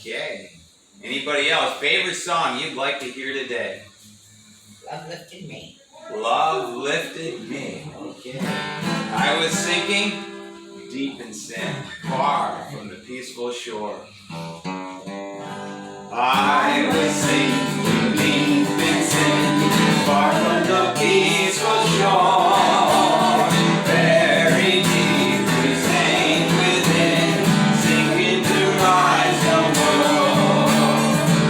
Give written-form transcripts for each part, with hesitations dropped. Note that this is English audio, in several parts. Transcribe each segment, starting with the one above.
Okay. Anybody else? Favorite song you'd like to hear today? Love lifted me. Love lifted me. Okay. I was sinking deep in sin, far from the peaceful shore. I was sinking deep in sin, far from the peaceful shore. Very deep we sank within, sinking to rise no more.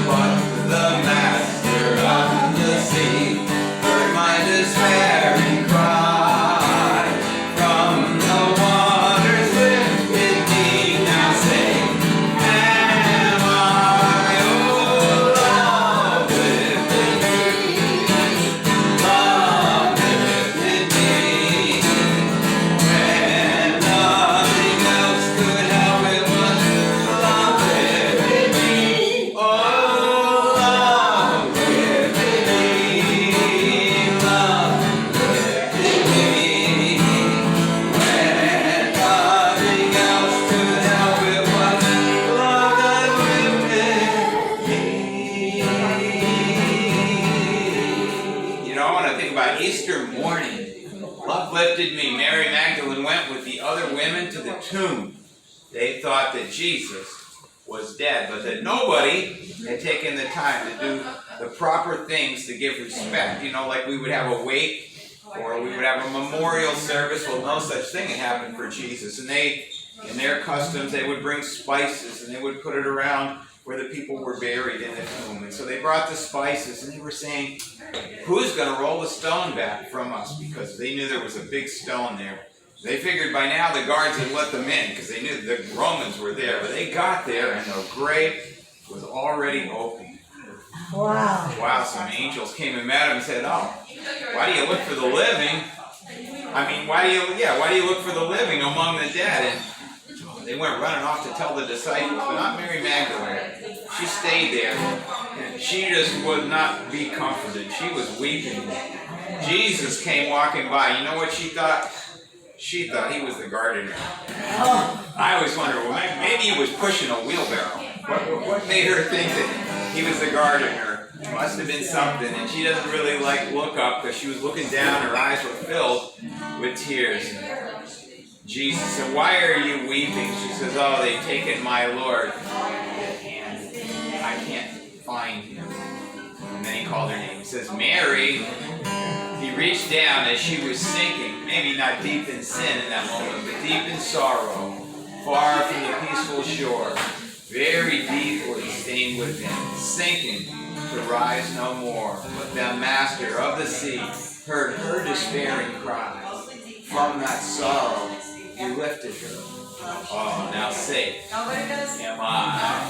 But the master of the sea heard my despairing cry. From the waters lifted me, now say, am I? Oh, love lifted me. Love lifted me. When nothing else could help it but love lifted me. Oh, love lifted me. Love lifted me. When nothing else could help it but love that lifted me. You know, when I think about Easter morning, love lifted me. Mary Magdalen went with the other women to the tomb. They thought that Jesus was dead, but that nobody had taken the time to do the proper things to give respect. You know, like we would have a wake or we would have a memorial service. Well, no such thing had happened for Jesus. And they, in their customs, they would bring spices and they would put it around where the people were buried in the tomb. And so they brought the spices and they were saying, who's going to roll the stone back from us? Because they knew there was a big stone there. They figured by now the guards had let them in because they knew the Romans were there. But they got there and the grave was already open. Wow. Wow, some angels came and met him and said, oh, why do you look for the living? I mean, why do you look for the living among the dead? And they went running off to tell the disciples, but not Mary Magdalene. She stayed there, and she just would not be comforted. She was weeping. Jesus came walking by. You know what she thought? She thought he was the gardener. I always wonder, well, maybe he was pushing a wheelbarrow. What made her think that he was the gardener? It must have been something, and she doesn't really look up because she was looking down. Her eyes were filled with tears. Jesus said, why are you weeping? She says, oh, they've taken my Lord, and I can't find him. And then he called her name. He says, Mary. He reached down as she was sinking, maybe not deep in sin in that moment, but deep in sorrow, far from the peaceful shore, very deeply stained within, sinking to rise no more. But the master of the sea heard her despairing cry. From that sorrow, he lifted her. Oh, now safe am I.